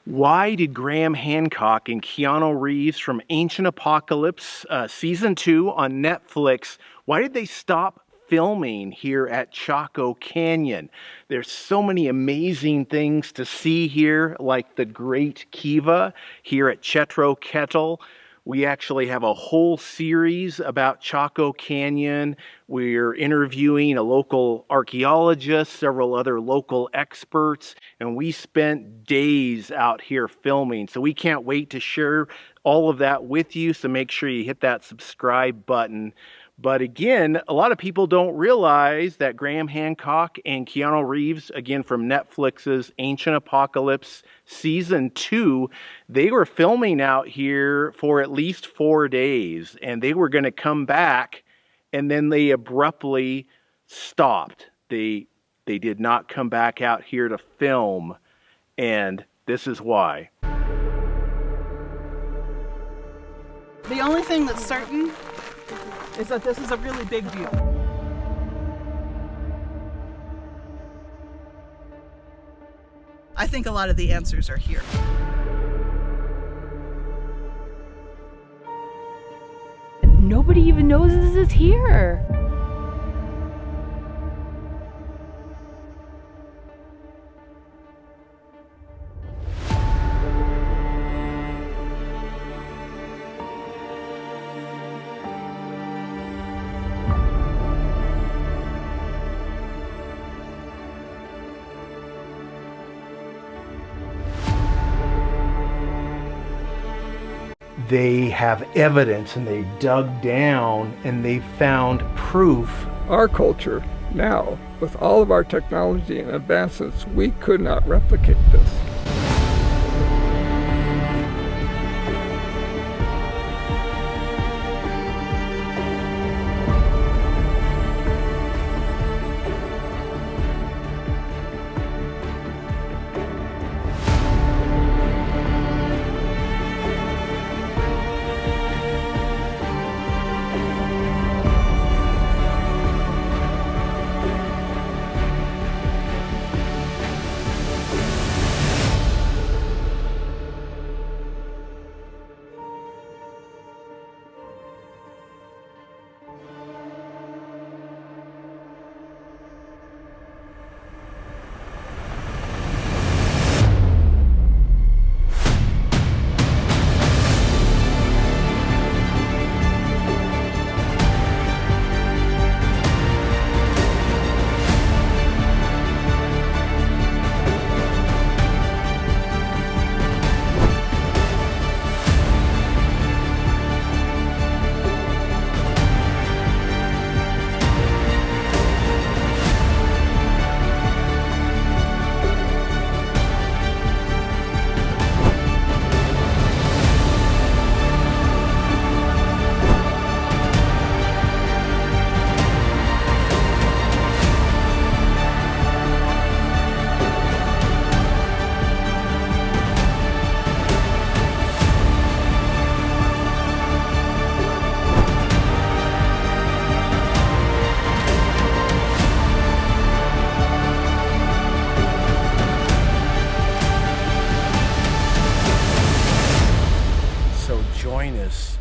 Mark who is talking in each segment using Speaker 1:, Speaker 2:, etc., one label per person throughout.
Speaker 1: Why did Graham Hancock and Keanu Reeves from Ancient Apocalypse Season 2 on Netflix, why did they stop filming here at Chaco Canyon? There's so many amazing things to see here, like the great Kiva here at Chetro, Ketl. We actually have a whole series about Chaco Canyon. We're interviewing a local archaeologist, several other local experts, and we spent days out here filming. So we can't wait to share all of that with you. So make sure you hit that subscribe button. But again, a lot of people don't realize that Graham Hancock and Keanu Reeves, again from Netflix's Ancient Apocalypse Season 2, they were filming out here for at least 4 days, and they were going to come back, and then they abruptly stopped. They did not come back out here to film, and this is why.
Speaker 2: The only thing that's certain is that this is a really big view. I think a lot of the answers are here.
Speaker 3: Nobody even knows this is here.
Speaker 1: They have evidence, and they dug down and they found proof.
Speaker 4: Our culture, now, with all of our technology and advancements, we could not replicate this.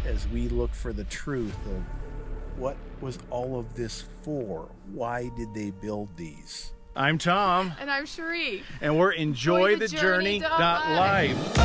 Speaker 1: As we look for the truth of what was all of this for. Why did they build these? I'm Tom.
Speaker 5: And I'm Cherie.
Speaker 1: And we're EnjoyTheJourney.Life.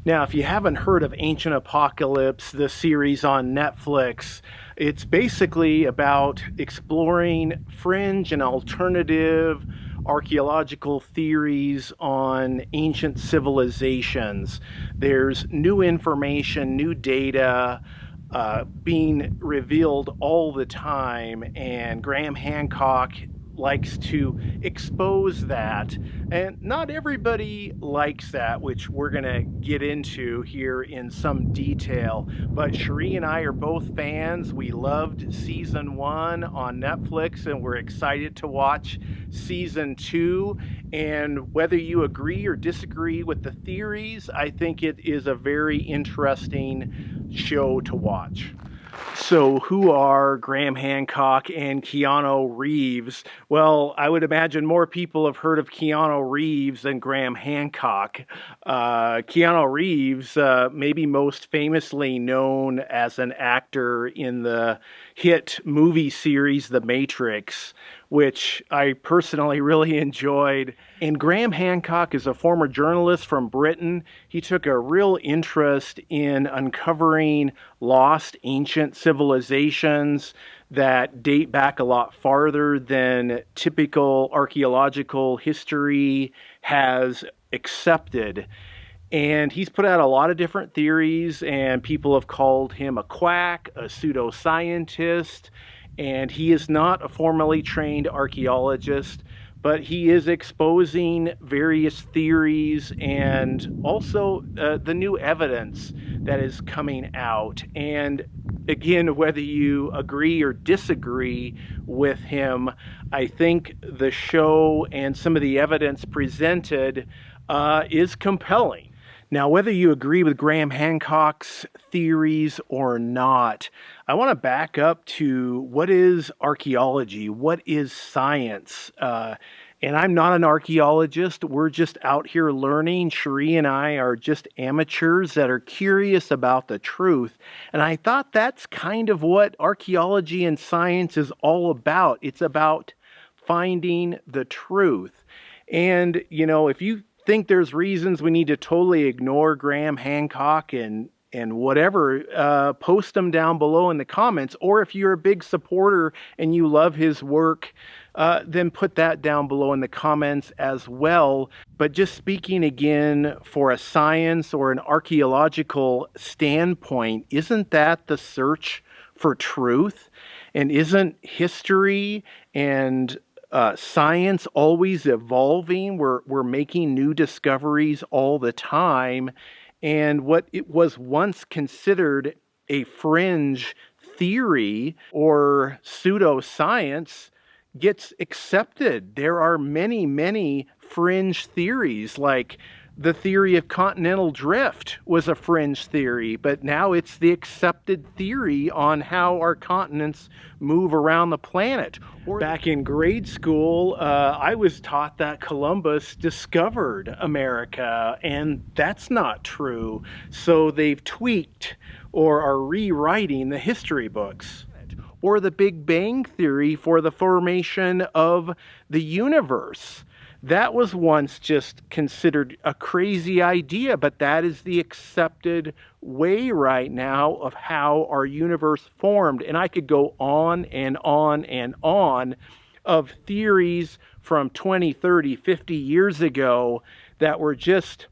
Speaker 1: Now, if you haven't heard of Ancient Apocalypse, the series on Netflix, it's basically about exploring fringe and alternative archaeological theories on ancient civilizations. There's new information, new data being revealed all the time, and Graham Hancock likes to expose that. And not everybody likes that, which we're going to get into here in some detail. But Cherie and I are both fans. We loved season 1 on Netflix, and we're excited to watch season 2. And whether you agree or disagree with the theories, I think it is a very interesting show to watch. So who are Graham Hancock and Keanu Reeves? Well, I would imagine more people have heard of Keanu Reeves than Graham Hancock. Keanu Reeves, maybe most famously known as an actor in the hit movie series The Matrix, which I personally really enjoyed. And Graham Hancock is a former journalist from Britain. He took a real interest in uncovering lost ancient civilizations that date back a lot farther than typical archaeological history has accepted. And he's put out a lot of different theories, and people have called him a quack, a pseudoscientist, and he is not a formally trained archaeologist, but he is exposing various theories and also the new evidence that is coming out. And again, whether you agree or disagree with him, I think the show and some of the evidence presented is compelling. Now, whether you agree with Graham Hancock's theories or not, I want to back up to what is archaeology? What is science? And I'm not an archaeologist. We're just out here learning. Cherie and I are just amateurs that are curious about the truth. And I thought that's kind of what archaeology and science is all about. It's about finding the truth. And, you know, if you think there's reasons we need to totally ignore Graham Hancock and whatever, post them down below in the comments. Or if you're a big supporter and you love his work, then put that down below in the comments as well. But just speaking again for a science or an archaeological standpoint, isn't that the search for truth? And isn't history and science always evolving? We're making new discoveries all the time. And what it was once considered a fringe theory or pseudoscience gets accepted. There are many, many fringe theories, like the theory of continental drift was a fringe theory, but now it's the accepted theory on how our continents move around the planet. Back in grade school, I was taught that Columbus discovered America, and that's not true. So they've tweaked or are rewriting the history books. Or the Big Bang Theory for the formation of the universe. That was once just considered a crazy idea, but that is the accepted way right now of how our universe formed. And I could go on and on and on of theories from 20, 30, 50 years ago that were just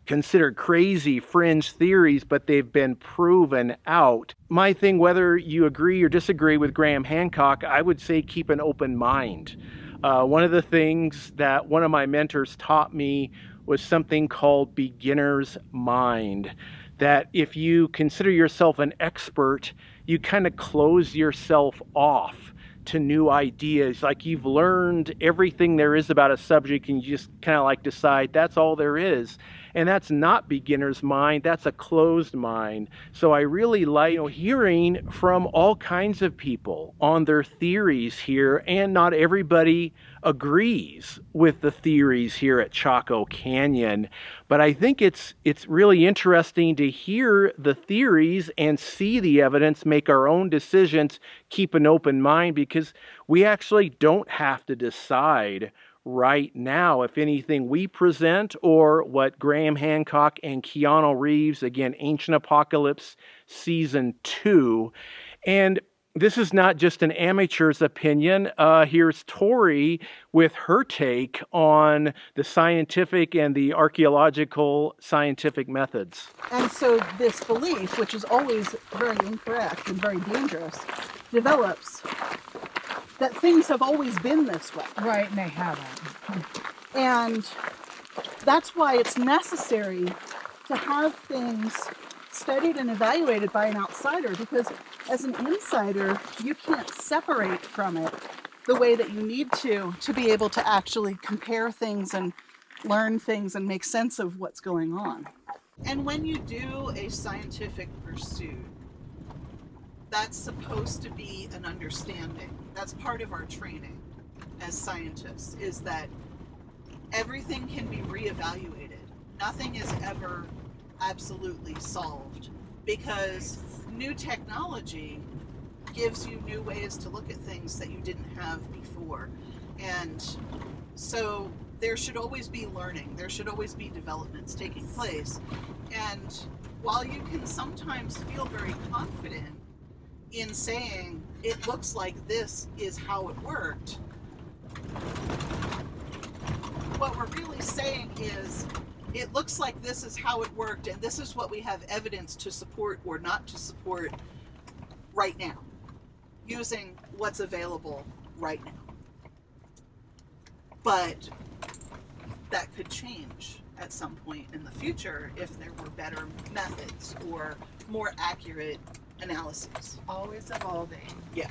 Speaker 1: considered crazy fringe theories, but they've been proven out. My thing, whether you agree or disagree with Graham Hancock, I would say keep an open mind. One of the things that one of my mentors taught me was something called beginner's mind. That if you consider yourself an expert, you kind of close yourself off to new ideas. Like you've learned everything there is about a subject and you just kind of like decide that's all there is. And that's not beginner's mind, that's a closed mind. So I really like hearing from all kinds of people on their theories here, and not everybody agrees with the theories here at Chaco Canyon. But I think it's really interesting to hear the theories and see the evidence, make our own decisions, keep an open mind, because we actually don't have to decide right now if anything we present or what Graham Hancock and Keanu Reeves, again, Ancient Apocalypse Season 2. And this is not just an amateur's opinion. Here's Tori with her take on the scientific and the archaeological scientific methods.
Speaker 2: And so this belief, which is always very incorrect and very dangerous, develops that things have always been this way.
Speaker 3: Right, and they haven't.
Speaker 2: And that's why it's necessary to have things studied and evaluated by an outsider, because as an insider, you can't separate from it the way that you need to be able to actually compare things and learn things and make sense of what's going on. And when you do a scientific pursuit, that's supposed to be an understanding. That's part of our training as scientists, is that everything can be reevaluated. Nothing is ever absolutely solved, because new technology gives you new ways to look at things that you didn't have before. And so there should always be learning. There should always be developments taking place. And while you can sometimes feel very confident in saying, it looks like this is how it worked, what we're really saying is, it looks like this is how it worked, and this is what we have evidence to support or not to support right now, using what's available right now. But that could change at some point in the future if there were better methods or more accurate analyses.
Speaker 5: Always evolving.
Speaker 2: Yeah.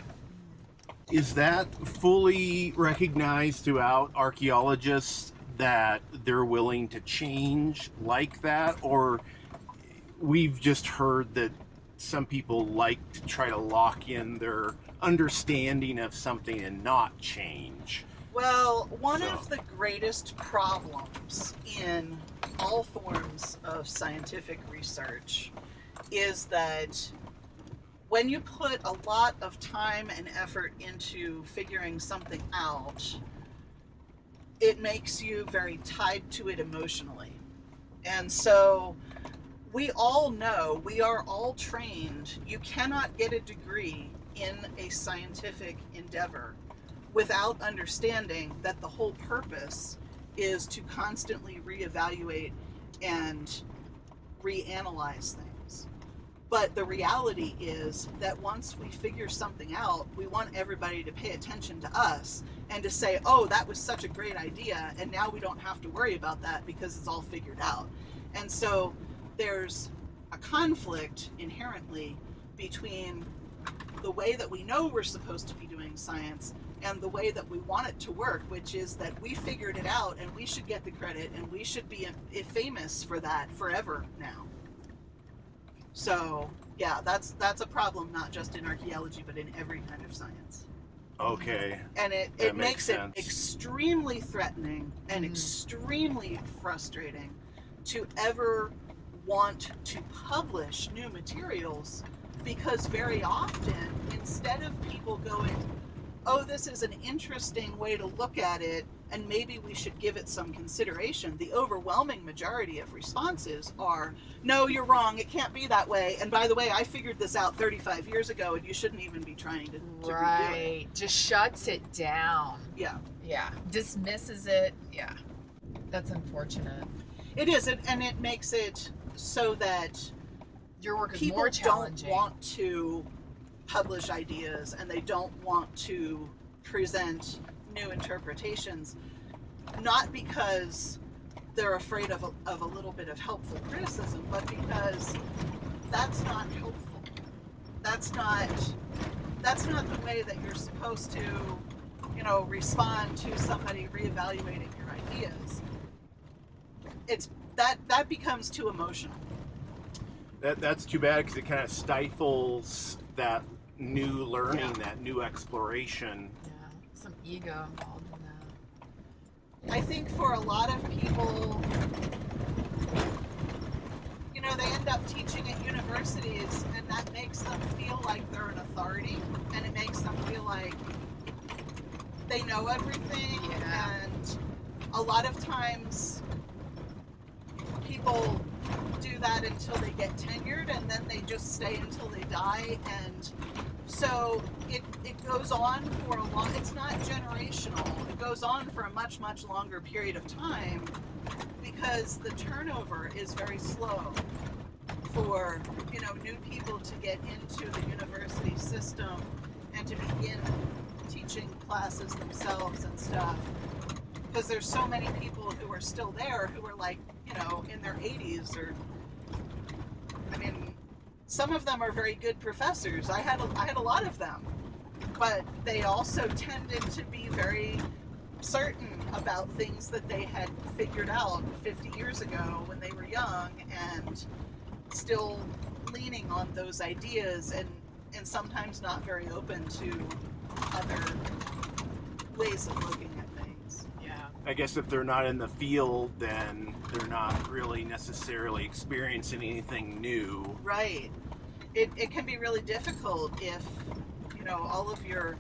Speaker 1: Is that fully recognized throughout archaeologists, that they're willing to change like that? Or we've just heard that some people like to try to lock in their understanding of something and not change?
Speaker 2: Well, one of the greatest problems in all forms of scientific research is that when you put a lot of time and effort into figuring something out, it makes you very tied to it emotionally. And so we all know, we are all trained, you cannot get a degree in a scientific endeavor without understanding that the whole purpose is to constantly reevaluate and reanalyze things. But the reality is that once we figure something out, we want everybody to pay attention to us and to say, oh, that was such a great idea, and now we don't have to worry about that because it's all figured out. And so there's a conflict inherently between the way that we know we're supposed to be doing science and the way that we want it to work, which is that we figured it out and we should get the credit and we should be famous for that forever now. So yeah, that's a problem, not just in archaeology, but in every kind of science.
Speaker 1: Okay.
Speaker 2: And it makes it
Speaker 1: sense.
Speaker 2: extremely threatening and extremely frustrating to ever want to publish new materials, because very often, instead of people going, oh, this is an interesting way to look at it, and maybe we should give it some consideration, the overwhelming majority of responses are, no, you're wrong, it can't be that way, and by the way, I figured this out 35 years ago, and you shouldn't even be trying to redo it.
Speaker 5: Right. Just shuts it down.
Speaker 2: Yeah.
Speaker 5: Yeah. Dismisses it. Yeah. That's unfortunate.
Speaker 2: It is, and it makes it so that
Speaker 5: Your work is
Speaker 2: people
Speaker 5: more
Speaker 2: don't
Speaker 5: challenging.
Speaker 2: want to publish ideas, and they don't want to present new interpretations, not because they're afraid of a little bit of helpful criticism, but because that's not helpful. That's not the way that you're supposed to, respond to somebody reevaluating your ideas. It's that becomes too emotional.
Speaker 1: That's too bad, because it kind of stifles that new learning, that new exploration.
Speaker 5: Yeah. Some ego involved in that.
Speaker 2: I think for a lot of people, they end up teaching at universities, and that makes them feel like they're an authority, and it makes them feel like they know everything.
Speaker 5: Yeah.
Speaker 2: And a lot of times people do that until they get tenured, and then they just stay until they die. And so it goes on for a long, it's not generational, it goes on for a much, much longer period of time, because the turnover is very slow for new people to get into the university system and to begin teaching classes themselves and stuff, because there's so many people who are still there who are like, you know, in their 80s, or I mean, some of them are very good professors. I had a lot of them, but they also tended to be very certain about things that they had figured out 50 years ago when they were young, and still leaning on those ideas, and sometimes not very open to other ways of looking at things.
Speaker 1: Yeah. I guess if they're not in the field, then they're not really necessarily experiencing anything new.
Speaker 2: Right. It can be really difficult if, you know, all of you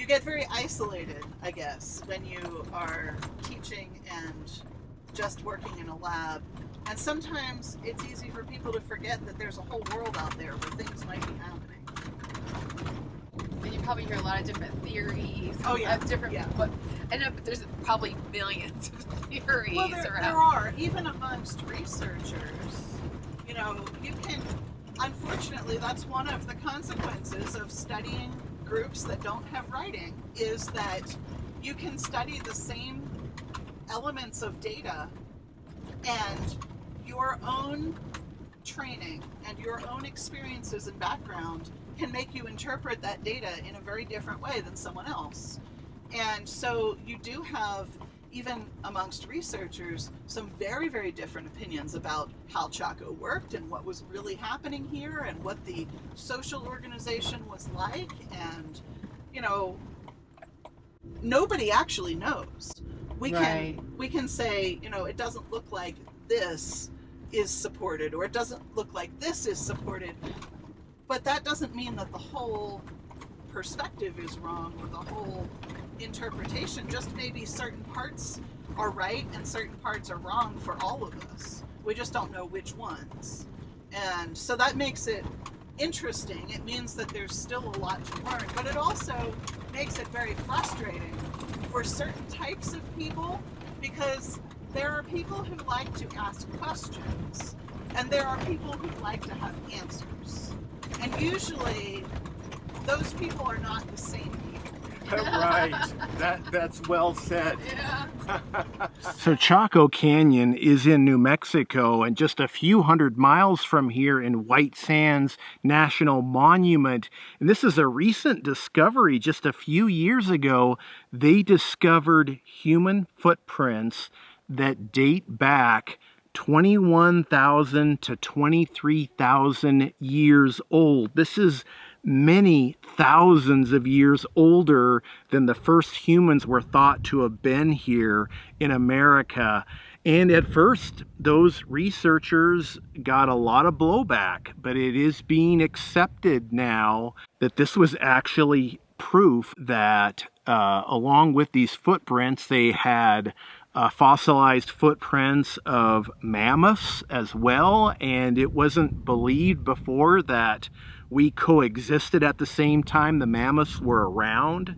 Speaker 2: get very isolated, I guess, when you are teaching and just working in a lab. And sometimes it's easy for people to forget that there's a whole world out there where things might be happening.
Speaker 5: And you probably hear a lot of different theories.
Speaker 2: Oh, yeah.
Speaker 5: Different,
Speaker 2: yeah.
Speaker 5: But I know there's probably millions of theories
Speaker 2: Well,
Speaker 5: around.
Speaker 2: there are, even amongst researchers. You know, you can, unfortunately, that's one of the consequences of studying groups that don't have writing, is that you can study the same elements of data, and your own training and your own experiences and background can make you interpret that data in a very different way than someone else. And so you do have, even amongst researchers, some very, very different opinions about how Chaco worked and what was really happening here and what the social organization was like. And, you know, nobody actually knows. We can say, you know, it doesn't look like this is supported, or it doesn't look like this is supported, but that doesn't mean that the whole perspective is wrong, or the whole interpretation. Just maybe certain parts are right and certain parts are wrong for all of us. We just don't know which ones. And so that makes it interesting. It means that there's still a lot to learn, but it also makes it very frustrating for certain types of people, because there are people who like to ask questions and there are people who like to have answers. And usually those people are not the same people.
Speaker 1: Right. That's well said.
Speaker 5: Yeah.
Speaker 1: So Chaco Canyon is in New Mexico, and just a few hundred miles from here in White Sands National Monument. And this is a recent discovery. Just a few years ago, they discovered human footprints that date back 21,000 to 23,000 years old. This is many thousands of years older than the first humans were thought to have been here in America. And at first, those researchers got a lot of blowback, but it is being accepted now that this was actually proof that along with these footprints, they had fossilized footprints of mammoths as well. And it wasn't believed before that we coexisted at the same time the mammoths were around.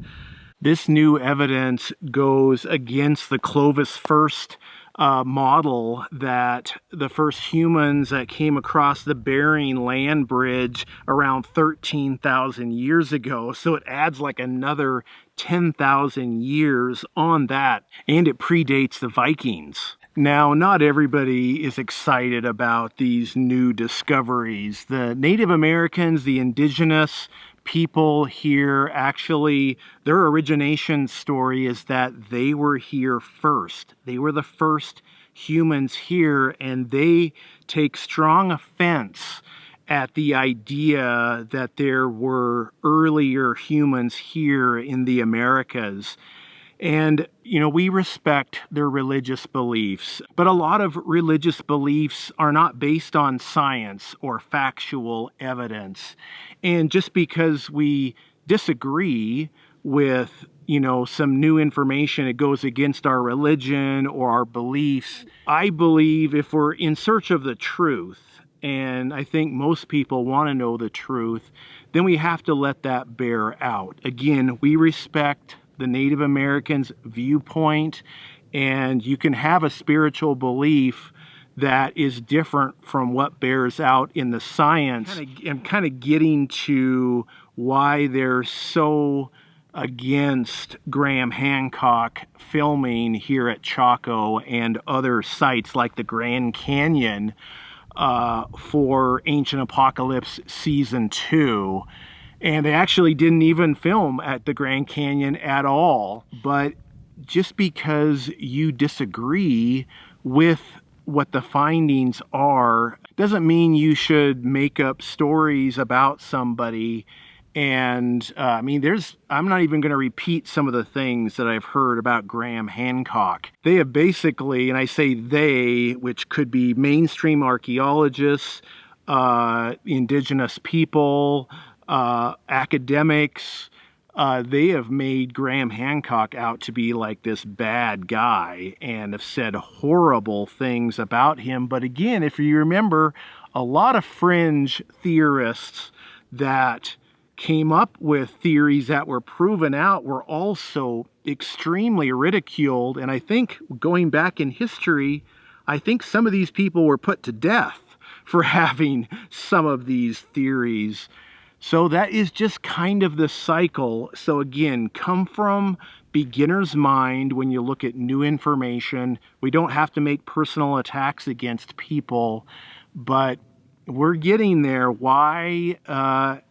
Speaker 1: This new evidence goes against the Clovis first model that the first humans that came across the Bering Land Bridge around 13,000 years ago. So it adds like another 10,000 years on that, and it predates the Vikings. Now, not everybody is excited about these new discoveries. The Native Americans, the Indigenous people here, actually, their origination story is that they were here first. They were the first humans here, and they take strong offense at the idea that there were earlier humans here in the Americas. And, you know, we respect their religious beliefs, but a lot of religious beliefs are not based on science or factual evidence. And just because we disagree with, you know, some new information, it goes against our religion or our beliefs. I believe if we're in search of the truth, and I think most people want to know the truth, then we have to let that bear out. Again, we respect the Native Americans' viewpoint, and you can have a spiritual belief that is different from what bears out in the science. I'm kind of getting to why they're so against Graham Hancock filming here at Chaco and other sites like the Grand Canyon for Ancient Apocalypse Season 2. And they actually didn't even film at the Grand Canyon at all. But just because you disagree with what the findings are doesn't mean you should make up stories about somebody. And I mean, I'm not even going to repeat some of the things that I've heard about Graham Hancock. They have basically, and I say they, which could be mainstream archaeologists, indigenous people, academics, they have made Graham Hancock out to be like this bad guy and have said horrible things about him. But again, if you remember, a lot of fringe theorists that came up with theories that were proven out were also extremely ridiculed. And I think going back in history, I think some of these people were put to death for having some of these theories. So that is just kind of the cycle. So again, come from beginner's mind when you look at new information. We don't have to make personal attacks against people, but we're getting there. Why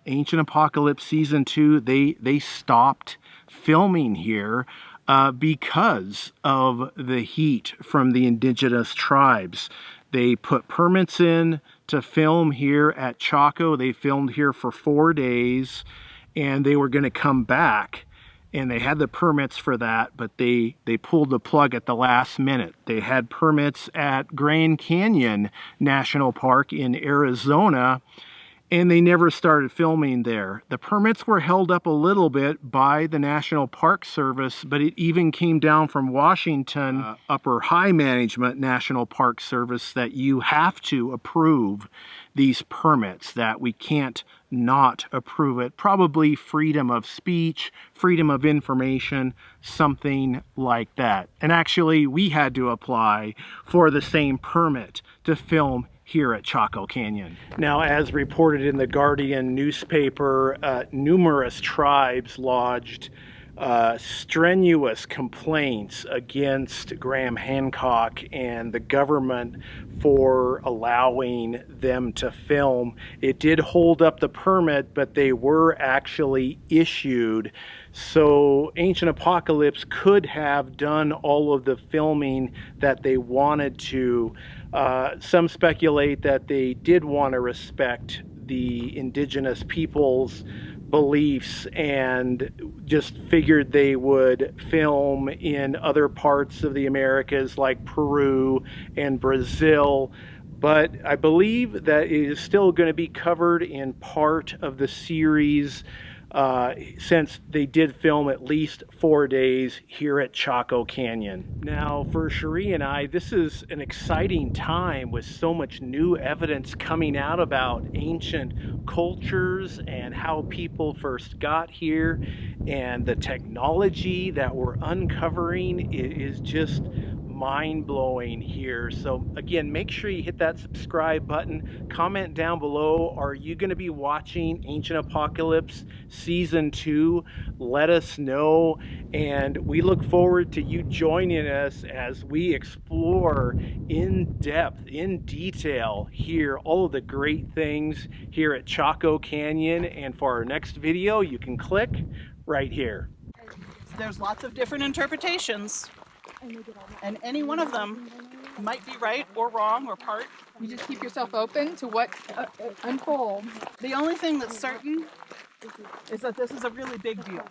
Speaker 1: Ancient Apocalypse Season 2, they stopped filming here because of the heat from the indigenous tribes. They put permits in to film here at Chaco. They filmed here for 4 days, and they were going to come back. And they had the permits for that, but they pulled the plug at the last minute. They had permits at Grand Canyon National Park in Arizona, and they never started filming there. The permits were held up a little bit by the National Park Service, but it even came down from Washington, Upper High Management National Park Service, that you have to approve these permits, that we can't not approve it. Probably freedom of speech, freedom of information, something like that. And actually, we had to apply for the same permit to film here at Chaco Canyon. Now, as reported in the Guardian newspaper, numerous tribes lodged strenuous complaints against Graham Hancock and the government for allowing them to film. It did hold up the permit, but they were actually issued. So Ancient Apocalypse could have done all of the filming that they wanted to. Some speculate that they did want to respect the indigenous people's beliefs and just figured they would film in other parts of the Americas like Peru and Brazil. But I believe that it is still going to be covered in part of the series since they did film at least 4 days here at Chaco Canyon. Now, for Cherie and I, this is an exciting time with so much new evidence coming out about ancient cultures and how people first got here, and the technology that we're uncovering is just mind-blowing here. So again, make sure you hit that subscribe button. Comment down below, are you going to be watching Ancient Apocalypse Season 2? Let us know, and we look forward to you joining us as we explore in depth, in detail here, all of the great things here at Chaco Canyon. And for our next video, you can click right here.
Speaker 2: There's lots of different interpretations, and any one of them might be right or wrong or part.
Speaker 5: You just keep yourself open to what unfolds.
Speaker 2: The only thing that's certain is that this is a really big deal.